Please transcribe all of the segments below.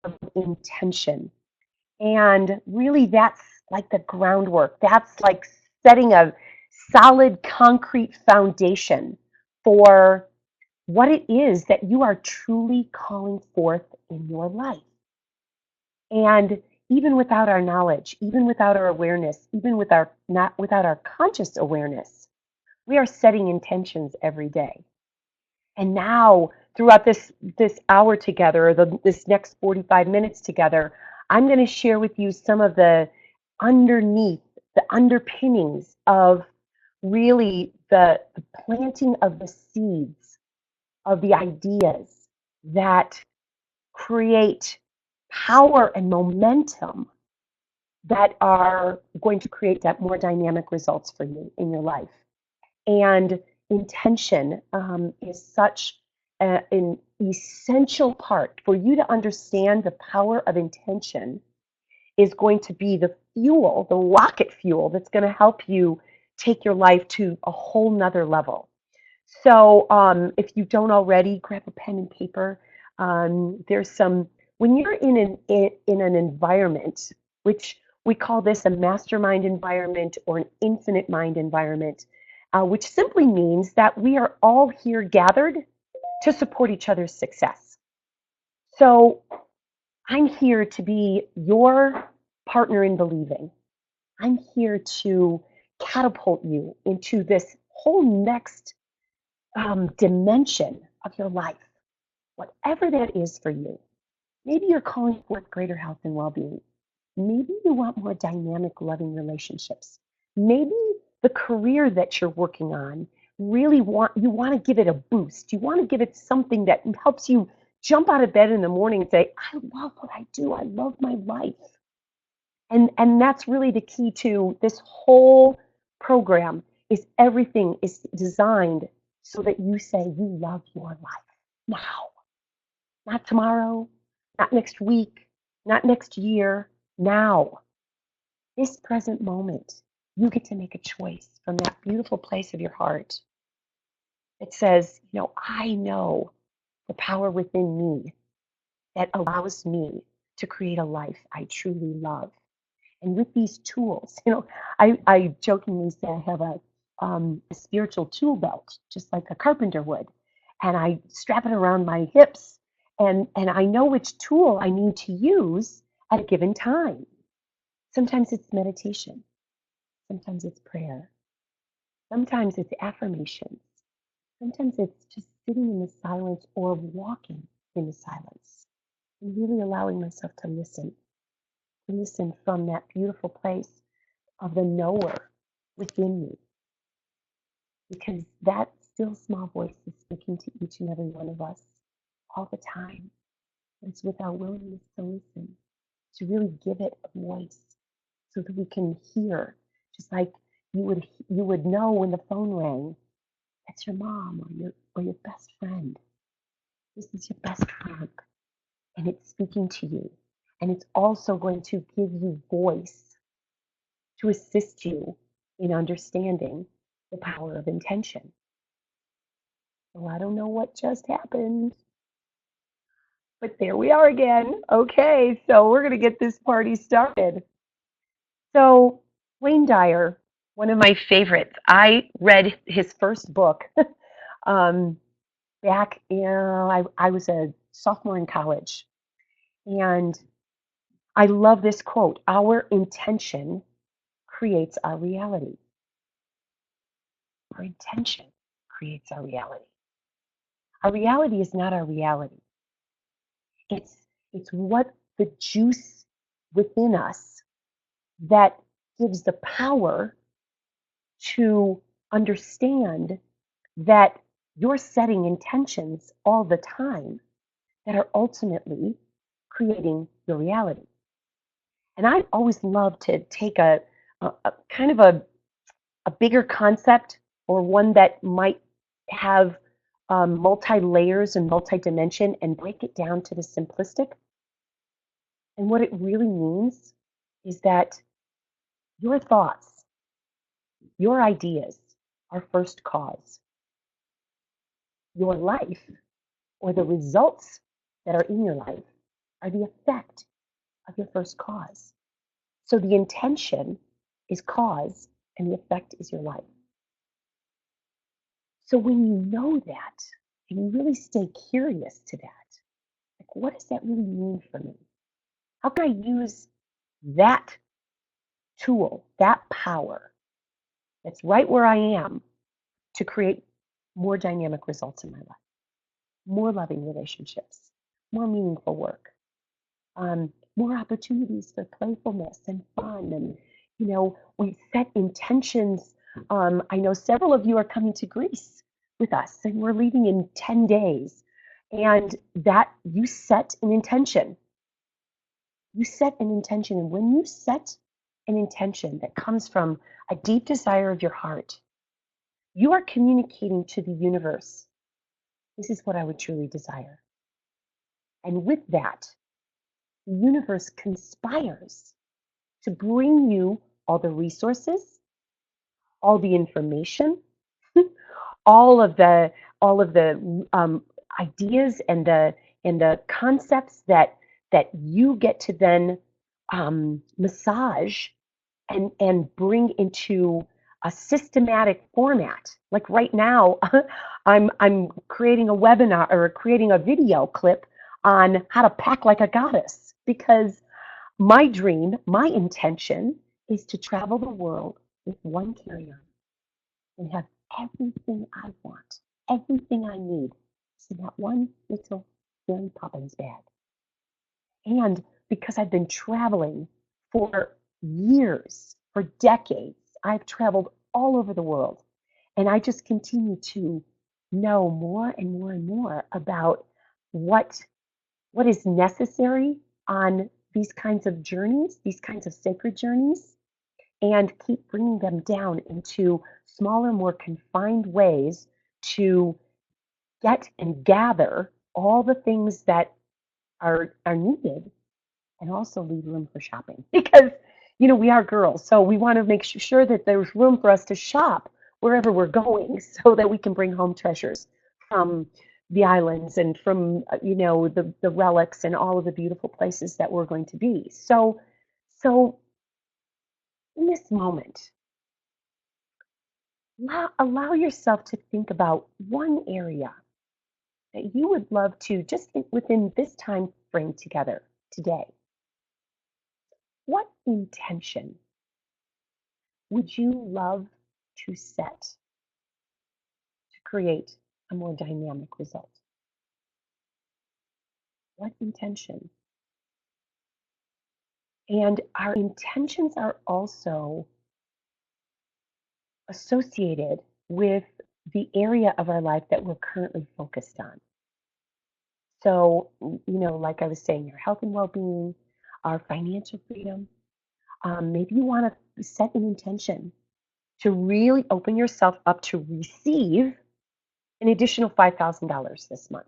of intention. And really, that's like the groundwork. That's like setting a solid concrete foundation for what it is that you are truly calling forth in your life. And even without our knowledge, even without our awareness, even with our not without our conscious awareness, we are setting intentions every day. And now, throughout this hour together, or this next 45 minutes together, I'm going to share with you some of the underneath, the underpinnings of really the planting of the seeds of the ideas that create power and momentum that are going to create that more dynamic results for you in your life. And intention is such an essential part for you to understand the power of intention is going to be the fuel, the rocket fuel that's going to help you take your life to a whole nother level. So if you don't already, grab a pen and paper. There's some, when you're in an environment, which we call this a mastermind environment or an infinite mind environment, which simply means that we are all here gathered to support each other's success. So I'm here to be your partner in believing. I'm here to catapult you into this whole next dimension of your life, whatever that is for you. Maybe you're calling forth greater health and well being. Maybe you want more dynamic, loving relationships. Maybe the career that you're working on really want to give it a boost. You want to give it something that helps you jump out of bed in the morning and say, I love what I do. I love my life. And that's really the key to this whole program is everything is designed so that you say you love your life now, not tomorrow, not next week, not next year, now. This present moment, you get to make a choice from that beautiful place of your heart. It says, I know the power within me that allows me to create a life I truly love. And with these tools, I jokingly say I have a spiritual tool belt, just like a carpenter would. And I strap it around my hips. And I know which tool I need to use at a given time. Sometimes it's meditation. Sometimes it's prayer. Sometimes it's affirmations. Sometimes it's just sitting in the silence or walking in the silence and really allowing myself to listen from that beautiful place of the knower within me. Because that still small voice is speaking to each and every one of us all the time. It's with our willingness to listen, to really give it a voice so that we can hear, just like you would know when the phone rang, that's your mom or your best friend. This is your best friend. And it's speaking to you. And it's also going to give you voice to assist you in understanding the power of intention. So I don't know what just happened, but there we are again. Okay, so we're going to get this party started. So, Wayne Dyer, one of my favorites, I read his first book um, back in, I was a sophomore in college. And I love this quote: our intention creates our reality. Our intention creates our reality. Our reality is not our reality. It's it's what the juice within us that gives the power to understand that you're setting intentions all the time that are ultimately creating your reality. And I always love to take a kind of a bigger concept or one that might have multi layers and multi dimension and break it down to the simplistic. And what it really means is that your thoughts, your ideas are first cause. Your life or the results that are in your life are the effect of your first cause. So the intention is cause and the effect is your life. So when you know that and you really stay curious to that, like what does that really mean for me? How can I use that tool, that power that's right where I am to create more dynamic results in my life, more loving relationships, more meaningful work, more opportunities for playfulness and fun. And, we set intentions. I know several of you are coming to Greece with us, and we're leaving in 10 days. And that you set an intention. You set an intention. And when you set an intention that comes from a deep desire of your heart, you are communicating to the universe, this is what I would truly desire. And with that, the universe conspires to bring you all the resources, all the information, all of the ideas and the concepts that you get to then massage and bring into a systematic format. Like right now, I'm creating a webinar or creating a video clip on how to pack like a goddess because my dream, my intention is to travel the world with one carry-on and have everything I want, everything I need in that one little Mary Poppins bag. And because I've been traveling for years, for decades, I've traveled all over the world. And I just continue to know more and more and more about what is necessary on these kinds of journeys, these kinds of sacred journeys, and keep bringing them down into smaller, more confined ways to get and gather all the things that are needed and also leave room for shopping because we are girls, so we want to make sure that there's room for us to shop wherever we're going so that we can bring home treasures from the islands and from the relics and all of the beautiful places that we're going to be. So in this moment, allow yourself to think about one area that you would love to just think within this time frame together today. What intention would you love to set to create a more dynamic result? What intention? And our intentions are also associated with the area of our life that we're currently focused on. So, like I was saying, your health and well being, our financial freedom. Maybe you want to set an intention to really open yourself up to receive an additional $5,000 this month.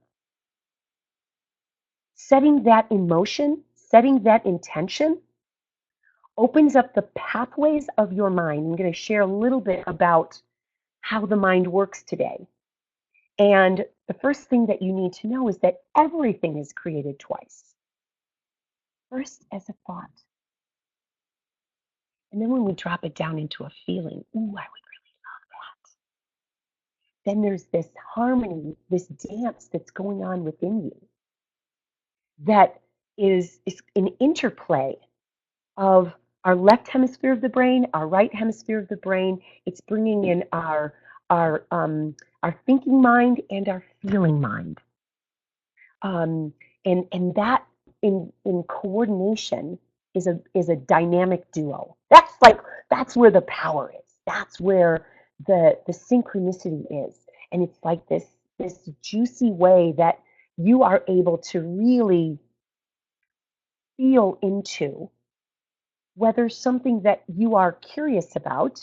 Setting that in motion, setting that intention opens up the pathways of your mind. I'm going to share a little bit about how the mind works today. And the first thing that you need to know is that everything is created twice. First as a thought. And then when we drop it down into a feeling, ooh, I would really love that. Then there's this harmony, this dance that's going on within you that is an interplay of our left hemisphere of the brain, our right hemisphere of the brain. It's bringing in our thinking mind and our feeling mind, and that in coordination is a dynamic duo. That's where the power is. That's where the synchronicity is, and it's like this juicy way that you are able to really feel into whether something that you are curious about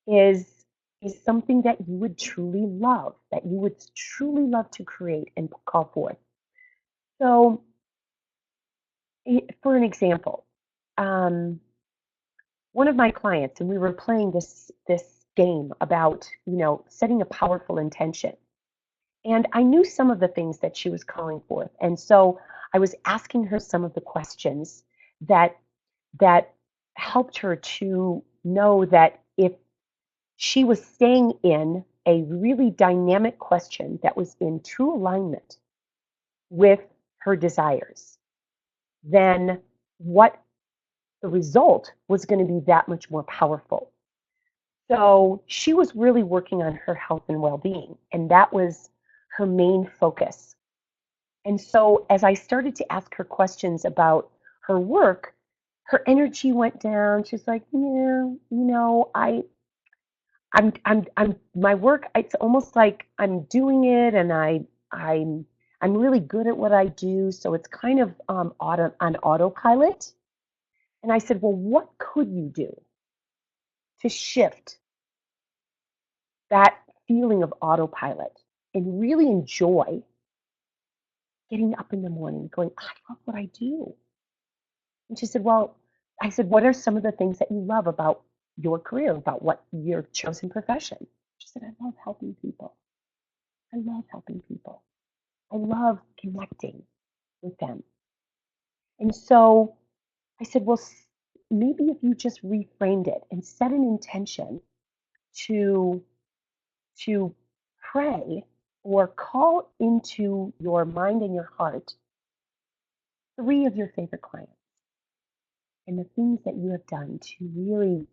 is something that you would truly love, that you would truly love to create and call forth. So, for an example, one of my clients, and we were playing this game about setting a powerful intention, and I knew some of the things that she was calling forth, and so I was asking her some of the questions that that helped her to know that if she was staying in a really dynamic question that was in true alignment with her desires, then what the result was going to be that much more powerful. So she was really working on her health and well-being, and that was her main focus. And so as I started to ask her questions about her work, her energy went down. She's like, yeah, I'm my work. It's almost like I'm doing it, and I'm really good at what I do. So it's kind of on autopilot. And I said, well, what could you do to shift that feeling of autopilot and really enjoy getting up in the morning, going, I love what I do. And she said, well, I said, what are some of the things that you love about your career, about what your chosen profession? She said, I love helping people. I love helping people. I love connecting with them. And so I said, well, maybe if you just reframed it and set an intention to to pray or call into your mind and your heart 3 of your favorite clients and the things that you have done to really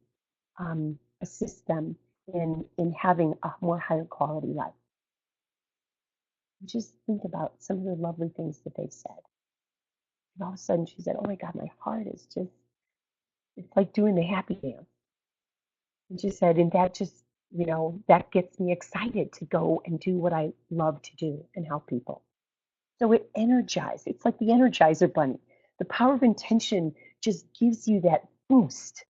assist them in having a more higher quality life. Just think about some of the lovely things that they've said. And all of a sudden she said, oh my God, my heart is just, it's like doing the happy dance. And she said, and that just, that gets me excited to go and do what I love to do and help people. So it energizes. It's like the Energizer Bunny. The power of intention just gives you that boost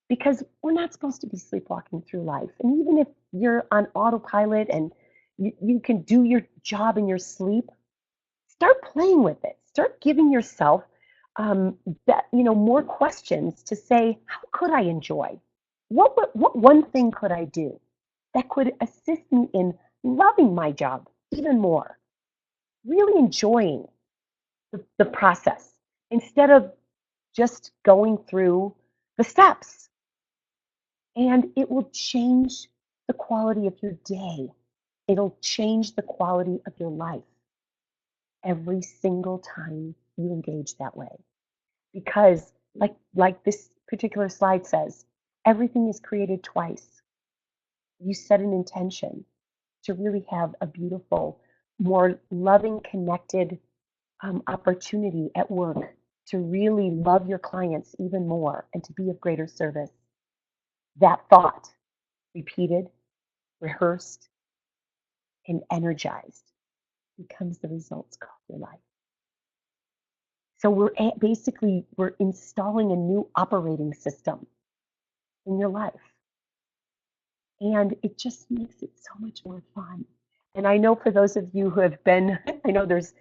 because we're not supposed to be sleepwalking through life. And even if you're on autopilot and you can do your job in your sleep, start playing with it. Start giving yourself more questions to say, how could I enjoy? What one thing could I do that could assist me in loving my job even more, really enjoying the process instead of just going through the steps. And it will change the quality of your day. It'll change the quality of your life every single time you engage that way. Because like this particular slide says, everything is created twice. You set an intention to really have a beautiful, more loving, connected opportunity at work to really love your clients even more and to be of greater service. That thought, repeated, rehearsed, and energized, becomes the results of your life. So we're installing a new operating system in your life. And it just makes it so much more fun. And I know for those of you who have been, I know there's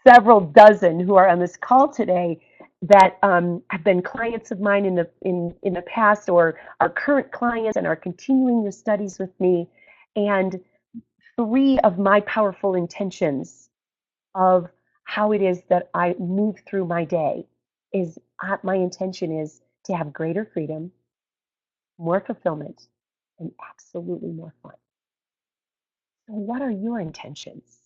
several dozen who are on this call today that have been clients of mine in the past or are current clients and are continuing your studies with me. And 3 of my powerful intentions of how it is that I move through my day is my intention is to have greater freedom, more fulfillment, and absolutely more fun. So what are your intentions?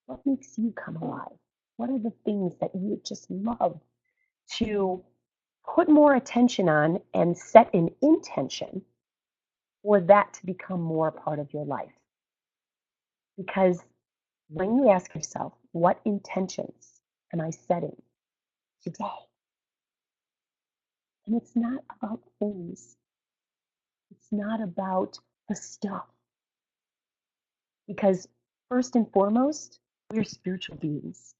What makes you come alive? What are the things that you just love to put more attention on and set an intention for that to become more a part of your life? Because when you ask yourself, what intentions am I setting today? And it's not about things. It's not about the stuff. Because first and foremost, we're spiritual beings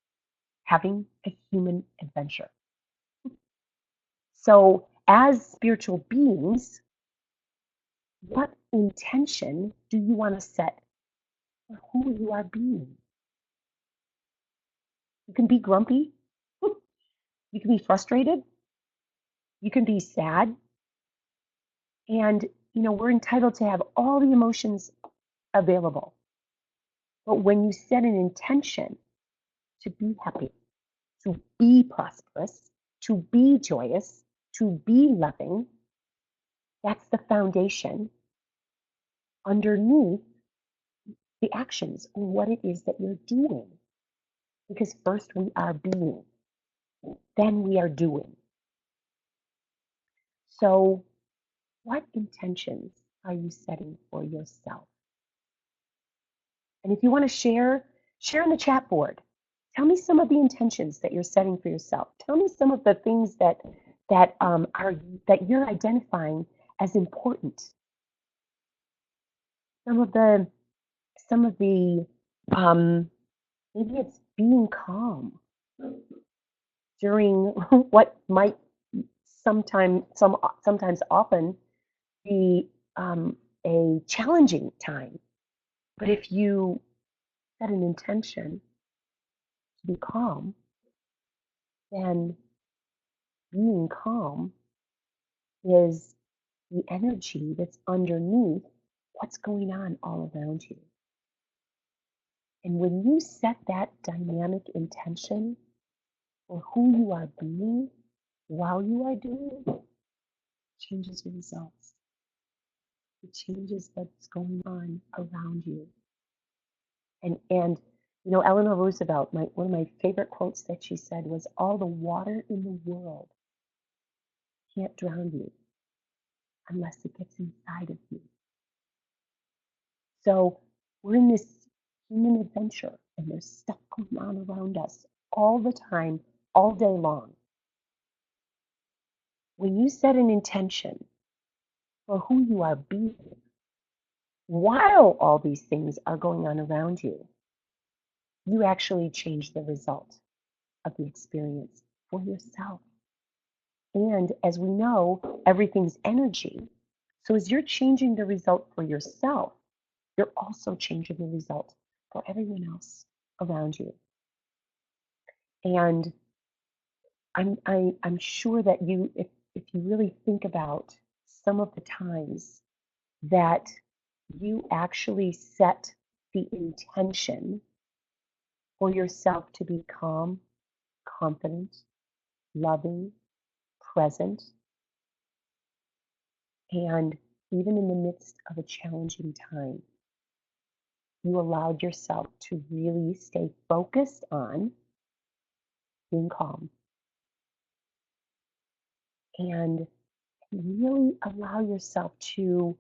having a human adventure. So, as spiritual beings, what intention do you want to set for who you are being? You can be grumpy, you can be frustrated, you can be sad, and we're entitled to have all the emotions available. But when you set an intention to be happy, to be prosperous, to be joyous, to be loving. That's the foundation underneath the actions, or what it is that you're doing. Because first we are being, then we are doing. So, what intentions are you setting for yourself? And if you want to share in the chat board. Tell me some of the intentions that you're setting for yourself. Tell me some of the things that you're identifying as important. Some of the maybe it's being calm during what might sometimes often be a challenging time. But if you set an intention to be calm, then being calm is the energy that's underneath what's going on all around you. And when you set that dynamic intention for who you are being while you are doing it, changes your results. It changes what's going on around you. And you know, Eleanor Roosevelt, one of my favorite quotes that she said was, "All the water in the world can't drown you unless it gets inside of you." So we're in this human adventure, and there's stuff going on around us all the time, all day long. When you set an intention for who you are being, while all these things are going on around you, you actually change the result of the experience for yourself. And as we know, everything's energy. So as you're changing the result for yourself, you're also changing the result for everyone else around you. And I'm sure that if you really think about some of the times that you actually set the intention for yourself to be calm, confident, loving, present, and even in the midst of a challenging time, you allowed yourself to really stay focused on being calm and really allow yourself to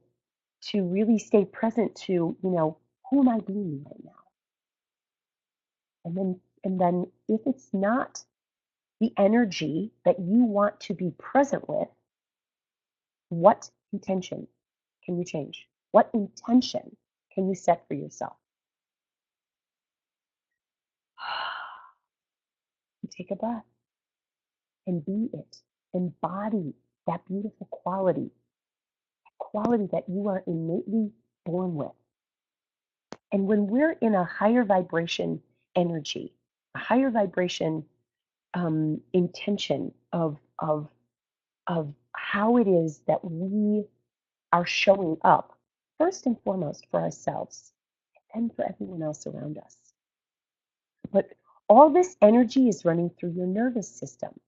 really stay present to, you know, who am I being right now? And then if it's not the energy that you want to be present with, what intention can you change? What intention can you set for yourself? Take a breath and be it. Embody that beautiful quality that you are innately born with. And when we're in a higher vibration energy, a higher vibration intention of how it is that we are showing up, first and foremost for ourselves, and for everyone else around us. But all this energy is running through your nervous system.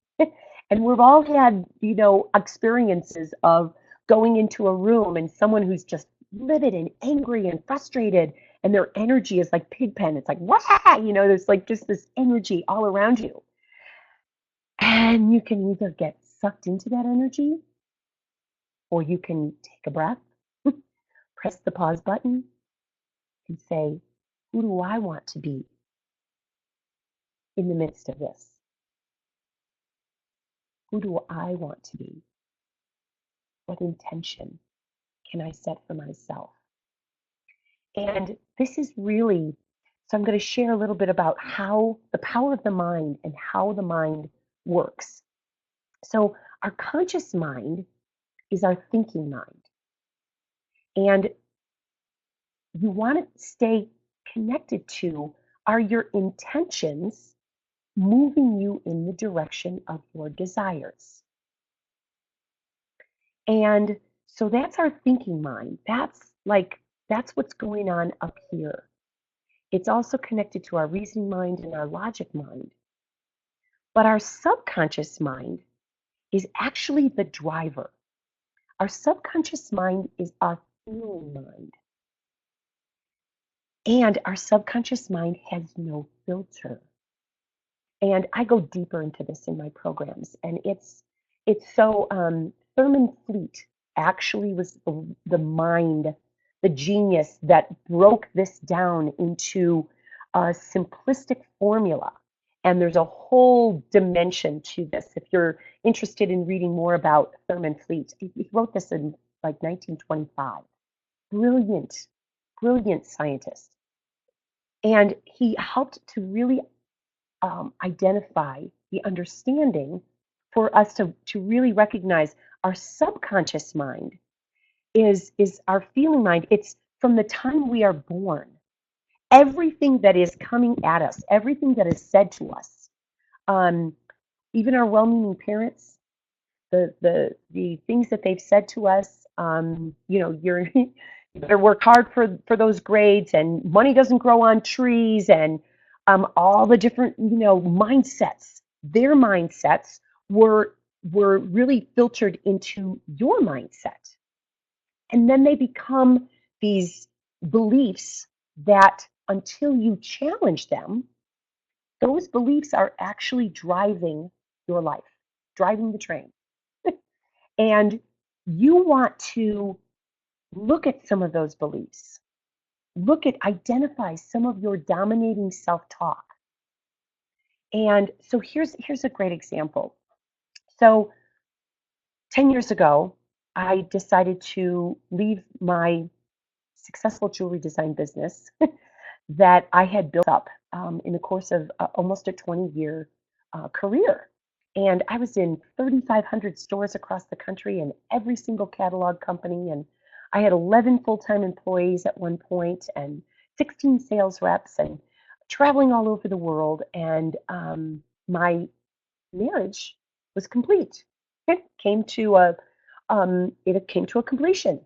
And we've all had, you know, experiences of going into a room and someone who's just livid and angry and frustrated, and their energy is like pigpen. It's like, wah, you know, there's like just this energy all around you. And you can either get sucked into that energy, or you can take a breath, press the pause button, and say, who do I want to be in the midst of this? Who do I want to be? What intention can I set for myself? And this is really, so I'm going to share a little bit about how the power of the mind and how the mind works. So our conscious mind is our thinking mind. And you want to stay connected to, are your intentions moving you in the direction of your desires? And so that's our thinking mind. That's what's going on up here. It's also connected to our reasoning mind and our logic mind. But our subconscious mind is actually the driver. Our subconscious mind is our feeling mind. And our subconscious mind has no filter. And I go deeper into this in my programs. And it's so Thurman Fleet actually was the mind, the genius that broke this down into a simplistic formula. And there's a whole dimension to this. If you're interested in reading more about Thurman Fleet, he wrote this in like 1925. Brilliant, brilliant scientist. And he helped to really identify the understanding for us to really recognize our subconscious mind is our feeling mind. It's from the time we are born. Everything that is coming at us, everything that is said to us, um, even our well-meaning parents, the things that they've said to us, you're you better work hard for those grades, and money doesn't grow on trees, and all the different mindsets. Their mindsets were really filtered into your mindset, and then they become these beliefs that until you challenge them, those beliefs are actually driving your life, driving the train. And you want to look at some of those beliefs, identify some of your dominating self-talk. And so here's a great example. So 10 years ago, I decided to leave my successful jewelry design business that I had built up in the course of almost a 20-year career. And I was in 3,500 stores across the country and every single catalog company. And I had 11 full-time employees at one point and 16 sales reps and traveling all over the world. And my marriage was complete. It came to a completion.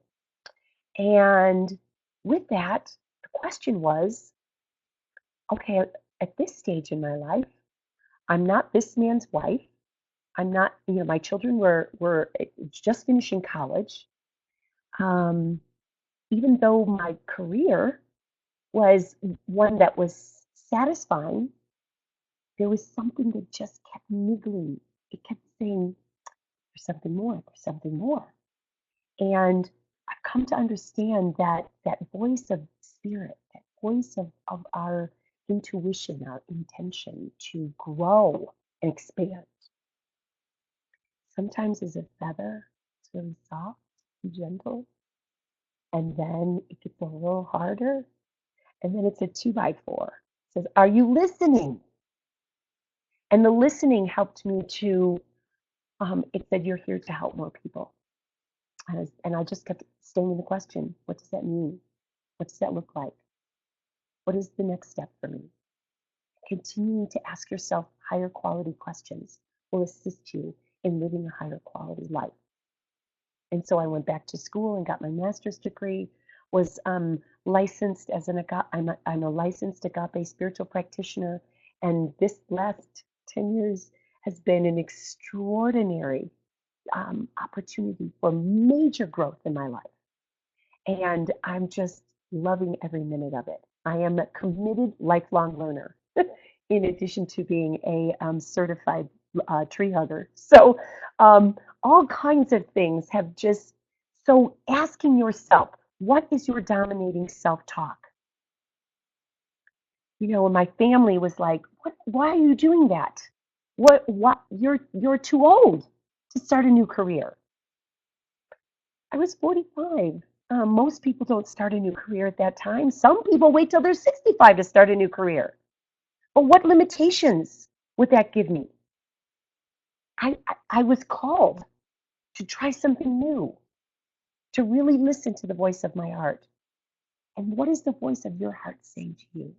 And with that, the question was, okay, at this stage in my life, I'm not this man's wife. I'm not, my children were just finishing college. Um, Even though my career was one that was satisfying, there was something that just kept niggling. It kept saying, there's something more, there's something more. And I've come to understand that that voice of spirit, that voice of our intuition, our intention to grow and expand, sometimes is a feather. It's really soft and gentle. And then it gets a little harder. And then it's a 2x4. It says, are you listening? And the listening helped me to, it said, you're here to help more people. And I just kept staying in the question, what does that mean? What does that look like? What is the next step for me? Continuing to ask yourself higher quality questions will assist you in living a higher quality life. And so I went back to school and got my master's degree, was licensed as I'm a licensed agape spiritual practitioner. And this last 10 years has been an extraordinary opportunity for major growth in my life. And I'm just loving every minute of it. I am a committed lifelong learner, in addition to being a certified tree hugger. So, all kinds of things have just, so asking yourself, what is your dominating self talk? And my family was like, why are you doing that? You're too old to start a new career. I was 45. Most people don't start a new career at that time. Some people wait till they're 65 to start a new career. But what limitations would that give me? I was called to try something new, to really listen to the voice of my heart. And what is the voice of your heart saying to you?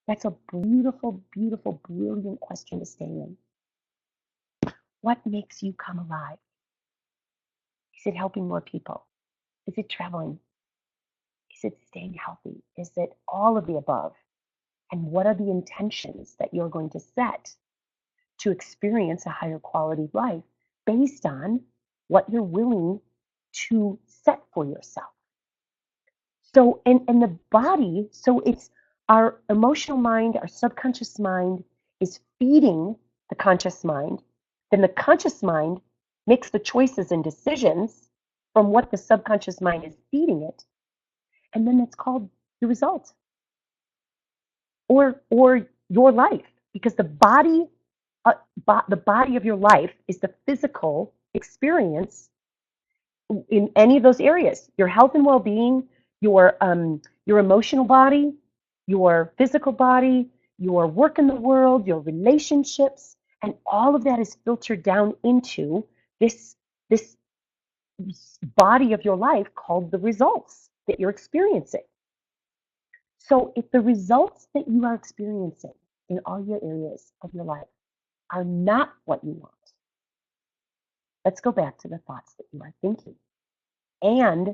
That's a beautiful, beautiful, brilliant question to stay in. What makes you come alive? Is it helping more people? Is it traveling? Is it staying healthy? Is it all of the above? And what are the intentions that you're going to set to experience a higher quality of life based on what you're willing to set for yourself. So, and the body, so it's our emotional mind, our subconscious mind is feeding the conscious mind. Then the conscious mind makes the choices and decisions from what the subconscious mind is feeding it. And then it's called the result or your life, because the body of your life is the physical experience in any of those areas: your health and well-being, your emotional body, your physical body, your work in the world, your relationships, and all of that is filtered down into this body of your life called the results that you're experiencing. So if the results that you are experiencing in all your areas of your life are not what you want, let's go back to the thoughts that you are thinking and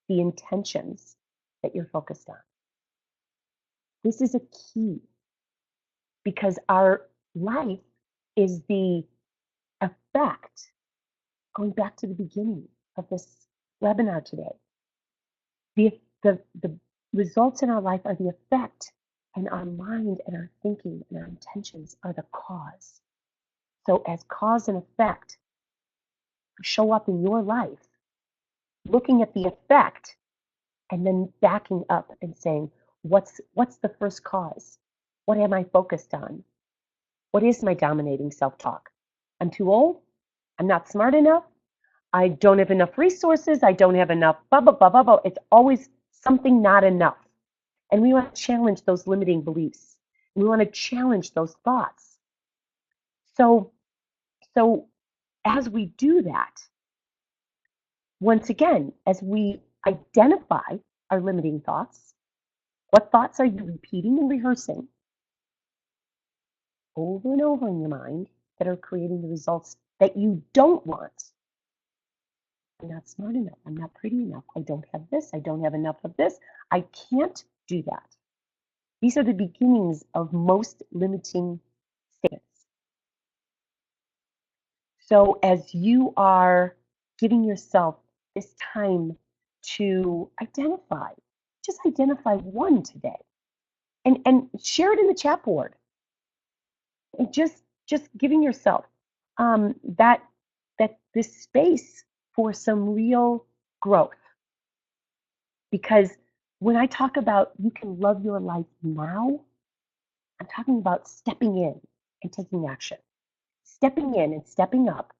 the intentions that you're focused on. This is a key, because our life is the effect, going back to the beginning of this webinar today. The results in our life are the effect, and our mind and our thinking and our intentions are the cause. So as cause and effect show up in your life, looking at the effect and then backing up and saying, what's the first cause? What am I focused on? What is my dominating self-talk? I'm too old. I'm not smart enough. I don't have enough resources. I don't have enough, blah, blah, blah, blah, blah. It's always something not enough. And we want to challenge those limiting beliefs. We want to challenge those thoughts. So as we do that, once again, as we identify our limiting thoughts, what thoughts are you repeating and rehearsing over and over in your mind that are creating the results that you don't want? I'm not smart enough. I'm not pretty enough. I don't have this. I don't have enough of this. I can't do that. These are the beginnings of most limiting statements. So as you are giving yourself this time to just identify one today, and share it in the chat board, and just giving yourself that this space for some real growth. Because when I talk about you can love your life now, I'm talking about stepping in and taking action, stepping in and stepping up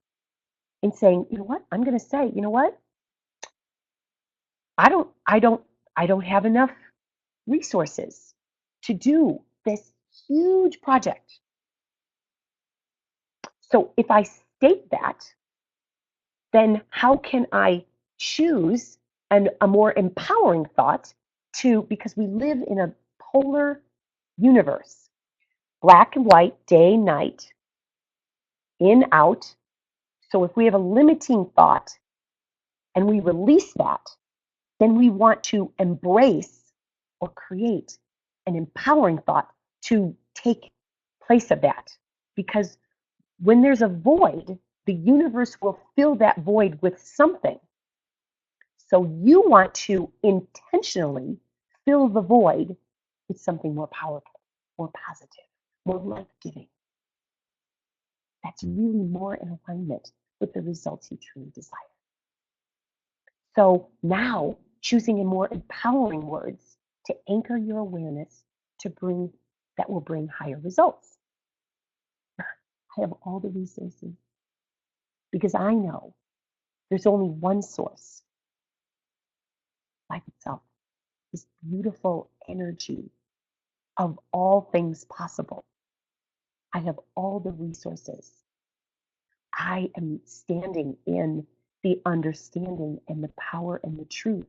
and saying, you know what, I'm going to say, you know what, I don't have enough resources to do this huge project. So if I state that, then how can I choose a more empowering thought because we live in a polar universe, black and white, day, night, in, out. So if we have a limiting thought and we release that, then we want to embrace or create an empowering thought to take place of that. Because when there's a void, the universe will fill that void with something. So you want to intentionally fill the void with something more powerful, more positive, more life-giving. That's really more in alignment with the results you truly desire. So now, choosing a more empowering words to anchor your awareness that will bring higher results. I have all the resources because I know there's only one source, life itself, this beautiful energy of all things possible. I have all the resources. I am standing in the understanding and the power and the truth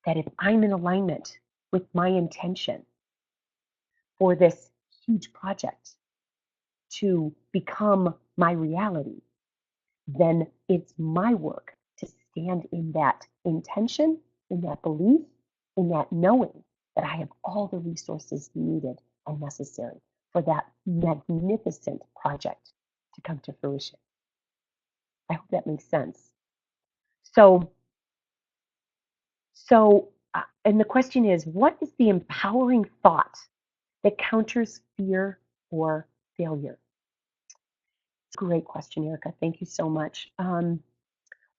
that if I'm in alignment with my intention for this huge project to become my reality, then it's my work to stand in that intention, in that belief, in that knowing that I have all the resources needed and necessary for that magnificent project to come to fruition. I hope that makes sense. So, and the question is, what is the empowering thought that counters fear or failure? It's a great question, Erica. Thank you so much.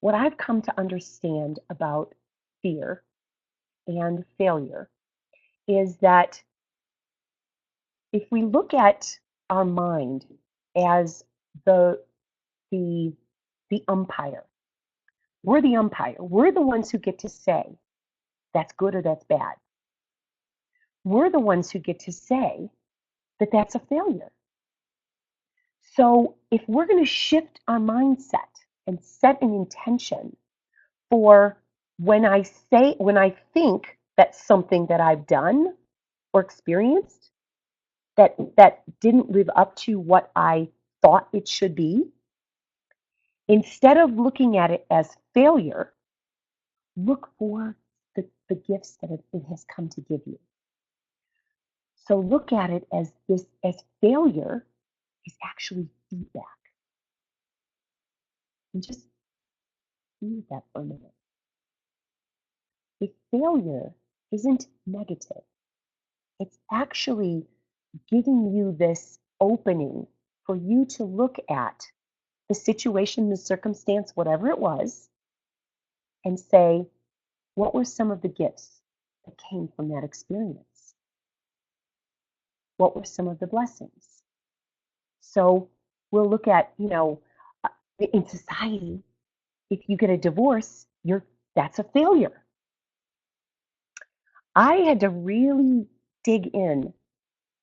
What I've come to understand about fear and failure is that if we look at our mind as the the the umpire, we're the umpire. We're the ones who get to say that's good or that's bad. We're the ones who get to say that that's a failure. So if we're going to shift our mindset and set an intention for when I think that something that I've done or experienced that didn't live up to what I thought it should be, instead of looking at it as failure, look for the gifts that it has come to give you. So look at it as failure is actually feedback. And just be with that for a minute. If failure isn't negative, it's actually giving you this opening for you to look at the situation, the circumstance, whatever it was, and say, what were some of the gifts that came from that experience? What were some of the blessings? So we'll look at, in society, if you get a divorce, that's a failure. I had to really dig in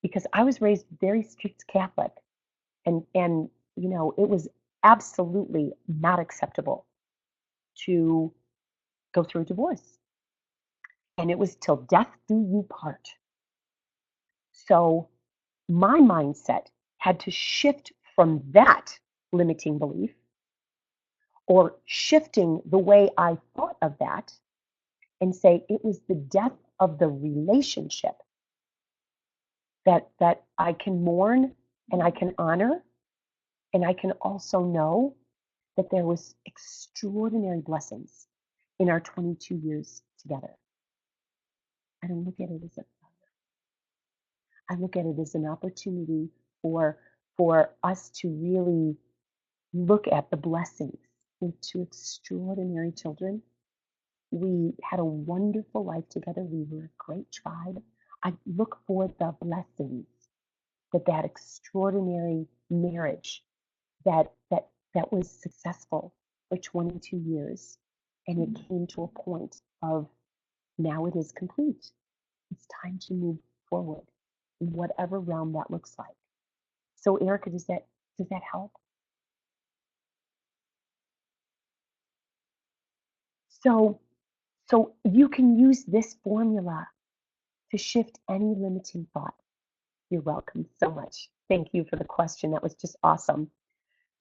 because I was raised very strict Catholic, and it was absolutely not acceptable to go through a divorce, and it was till death do you part. So my mindset had to shift from that limiting belief or shifting the way I thought of that and say it was the death of the relationship that I can mourn and I can honor, and I can also know that there was extraordinary blessings in our 22 years together. I don't look at it as a failure. I look at it as an opportunity for us to really look at the blessings. We have two extraordinary children. We had a wonderful life together. We were a great tribe. I look for the blessings that extraordinary marriage that was successful for 22 years, and it came to a point of now it is complete. It's time to move forward in whatever realm that looks like. So, Erica, does that help? So you can use this formula to shift any limiting thought. You're welcome so much. Thank you for the question. That was just awesome.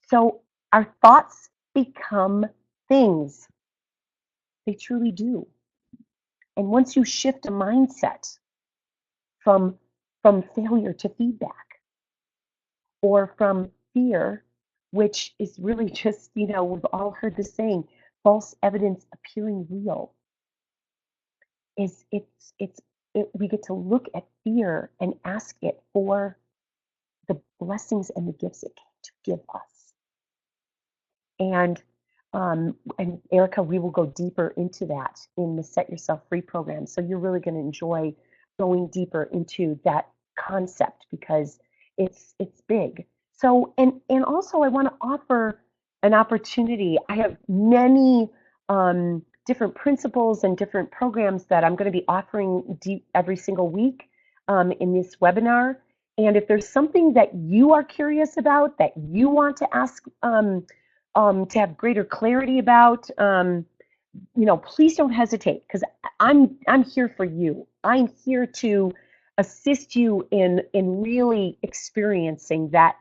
So our thoughts become things. They truly do. And once you shift a mindset from failure to feedback, or from fear, which is really just, we've all heard the saying, false evidence appearing real, we get to look at fear and ask it for the blessings and the gifts it came to give us. And Erica, we will go deeper into that in the Set Yourself Free program. So you're really going to enjoy going deeper into that concept because it's big. So and also I want to offer an opportunity. I have many different principles and different programs that I'm going to be offering every single week in this webinar. And if there's something that you are curious about, that you want to ask to have greater clarity about, please don't hesitate, because I'm here for you. I'm here to assist you in really experiencing that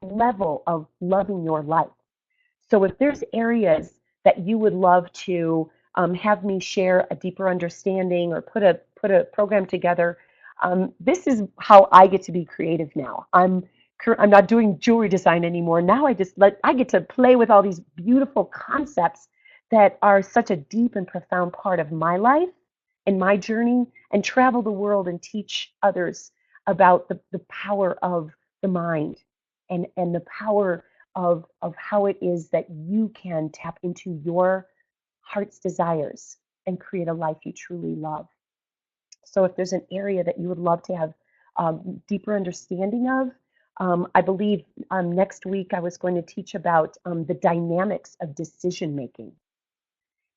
level of loving your life. So if there's areas that you would love to have me share a deeper understanding or put a program together, this is how I get to be creative now. I'm I'm not doing jewelry design anymore. Now I get to play with all these beautiful concepts that are such a deep and profound part of my life and my journey, and travel the world and teach others about the power of the mind, and the power of how it is that you can tap into your heart's desires and create a life you truly love. So if there's an area that you would love to have deeper understanding of, I believe next week I was going to teach about the dynamics of decision making.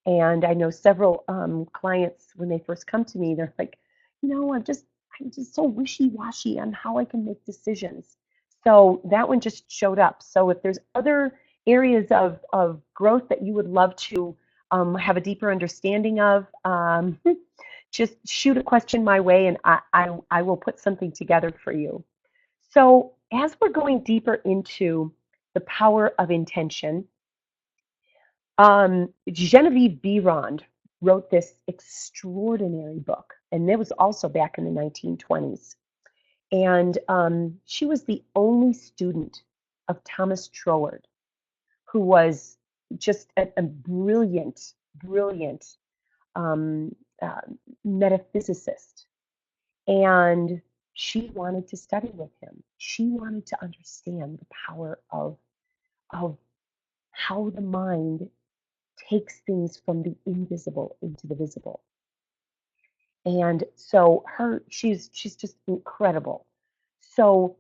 And I know several clients, when they first come to me, they're like, I'm just so wishy-washy on how I can make decisions. So that one just showed up. So if there's other areas of growth that you would love to have a deeper understanding of, just shoot a question my way, and I will put something together for you. So as we're going deeper into the power of intention, Genevieve Behrend wrote this extraordinary book, and it was also back in the 1920s. And she was the only student of Thomas Troward, who was just a brilliant, brilliant um, uh, metaphysicist. And she wanted to study with him. She wanted to understand the power of how the mind takes things from the invisible into the visible. And so she's just incredible. So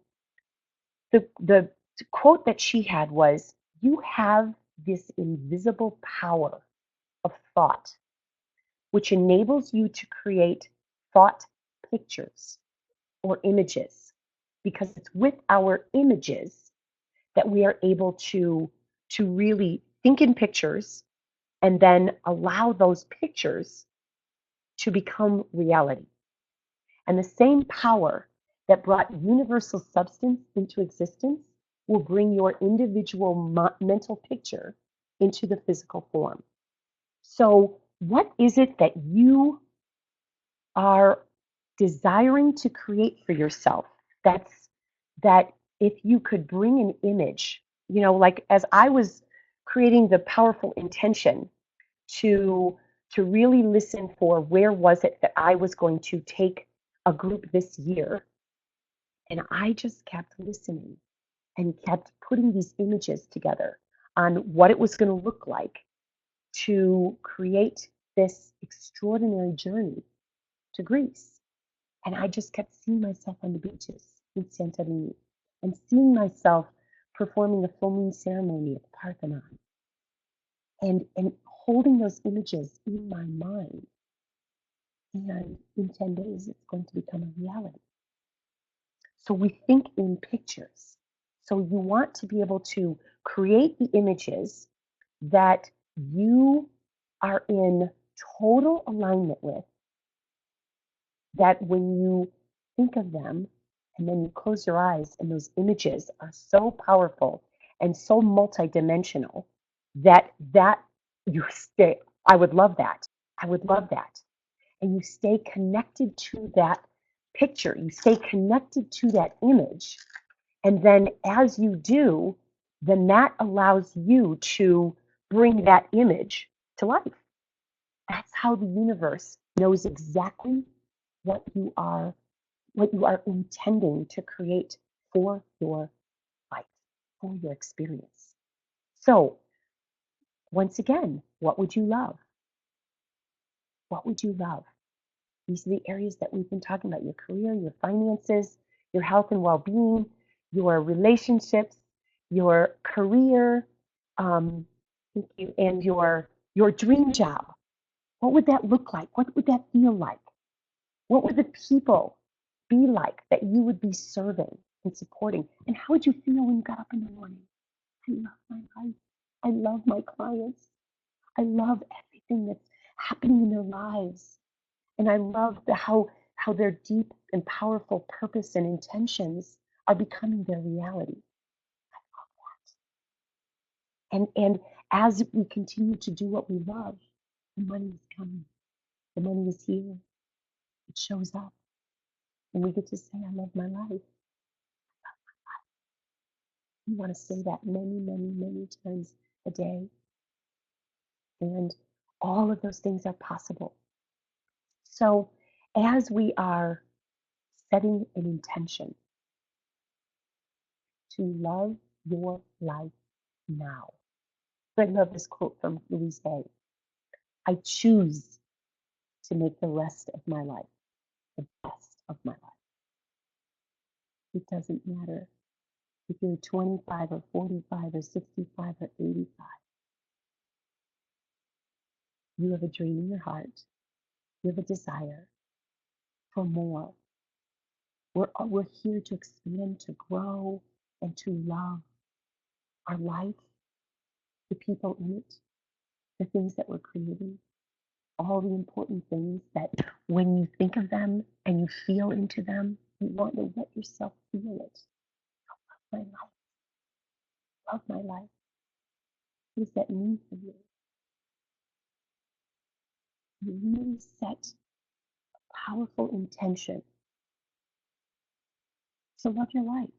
the quote that she had was, "You have this invisible power of thought, which enables you to create thought pictures or images, because it's with our images that we are able to really think in pictures and then allow those pictures to become reality. And the same power that brought universal substance into existence will bring your individual mental picture into the physical form." So, what is it that you are desiring to create for yourself? That if you could bring an image, like as I was creating the powerful intention to really listen for where was it that I was going to take a group this year, and I just kept listening and kept putting these images together on what it was going to look like to create this extraordinary journey to Greece. And I just kept seeing myself on the beaches in Santorini, and seeing myself performing a full moon ceremony at the Parthenon, and holding those images in my mind. And in 10 days, it's going to become a reality. So we think in pictures. So you want to be able to create the images that you are in total alignment with, that when you think of them and then you close your eyes, and those images are so powerful and so multidimensional that you stay. I would love that. I would love that. And you stay connected to that picture, you stay connected to that image. And then as you do, then that allows you to bring that image to life. That's how the universe knows exactly what you are what you are intending to create for your life, for your experience. So, once again, what would you love? What would you love? These are the areas that we've been talking about: your career, your finances, your health and well being, your relationships, your career, um, and your dream job. What would that look like? What would that feel like? What would the people be like that you would be serving and supporting? And how would you feel when you got up in the morning? I love my life. I love my clients. I love everything that's happening in their lives. And I love how their deep and powerful purpose and intentions are becoming their reality. And as we continue to do what we love, the money is coming. The money is here. It shows up. And we get to say, I love my life. You want to say that many, many, many times a day. And all of those things are possible. So, as we are setting an intention to love your life now, I love this quote from Louise Hay. I choose to make the rest of my life the best of my life. It doesn't matter if you're 25 or 45 or 65 or 85. You have a dream in your heart. You have a desire for more. We're here to expand, to grow, and to love our life, the people in it, the things that we're creating, all the important things that when you think of them and you feel into them, you want to let yourself feel it. My life, love my life. What does that mean for you? You really set a powerful intention to love your life.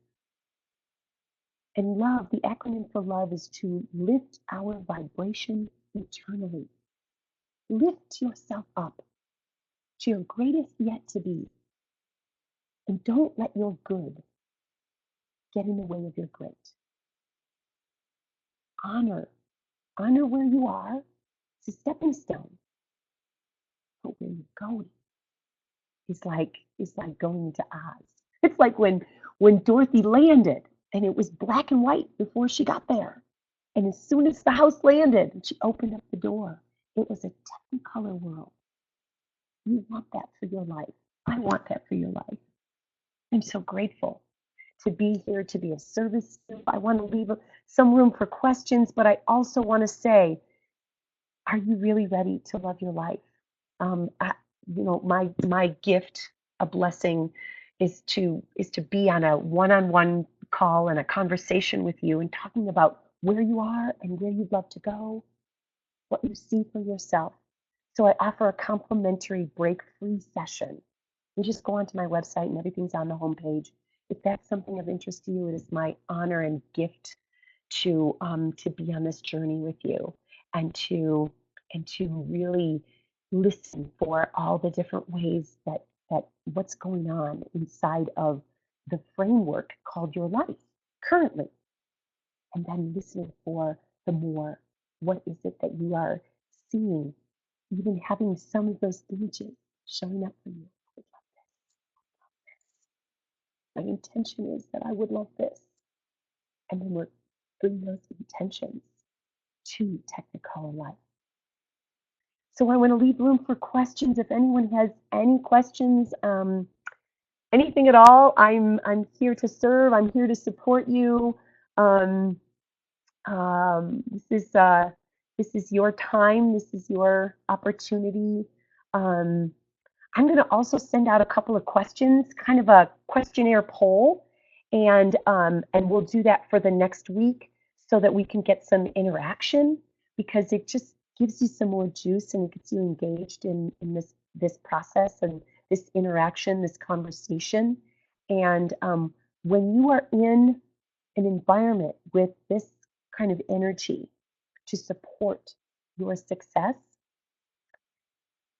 And love, the acronym for love is to lift our vibration eternally. Lift yourself up to your greatest yet to be. And don't let your good get in the way of your great. Honor. Honor where you are. It's a stepping stone. But where you're going is like going into Oz. It's like when Dorothy landed and it was black and white before she got there. And as soon as the house landed and she opened up the door, it was a technicolor world. You want that for your life. I want that for your life. I'm so grateful to be here, to be of service. I want to leave some room for questions, but I also want to say, are you really ready to love your life? I, my gift, a blessing, is to be on a one-on-one call and a conversation with you and talking about where you are and where you'd love to go, what you see for yourself. So I offer a complimentary break-free session. You just go onto my website and everything's on the homepage. If that's something of interest to you, it is my honor and gift to be on this journey with you and to really listen for all the different ways that what's going on inside of the framework called your life currently, and then listening for the more. What is it that you are seeing, even having some of those images showing up for you? I would love this. My intention is that I would love this. And then we're bringing those intentions to Technicolor Life. So I want to leave room for questions. If anyone has any questions, anything at all, I'm here to serve. I'm here to support you. Um, this is your time. This is your opportunity. Um, I'm going to also send out a couple of questions, kind of a questionnaire poll, and we'll do that for the next week so that we can get some interaction, because it just gives you some more juice and it gets you engaged in this process and this interaction, this conversation. And when you are in an environment with this kind of energy to support your success,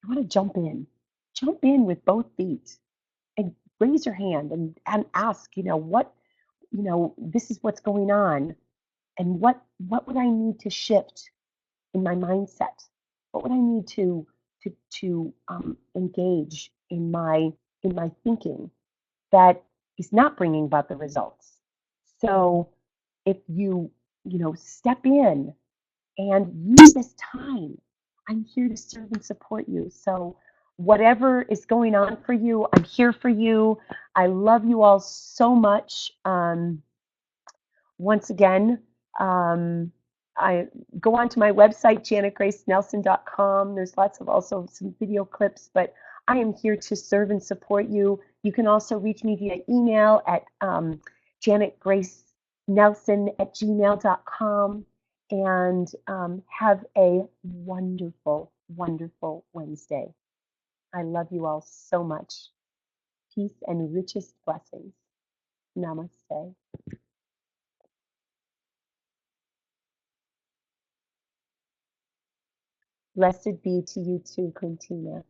you want to jump in with both feet and raise your hand and ask, this is what's going on, and what would I need to shift in my mindset? What would I need to engage in my thinking that is not bringing about the results? So if you step in and use this time. I'm here to serve and support you. So whatever is going on for you, I'm here for you. I love you all so much. Once again, um, I go onto my website, janetgracenelson.com. There's lots of also some video clips, but I am here to serve and support you. You can also reach me via email at janetgracenelson@gmail.com, and have a wonderful, wonderful Wednesday. I love you all so much. Peace and richest blessings. Namaste. Blessed be to you too, Quintina.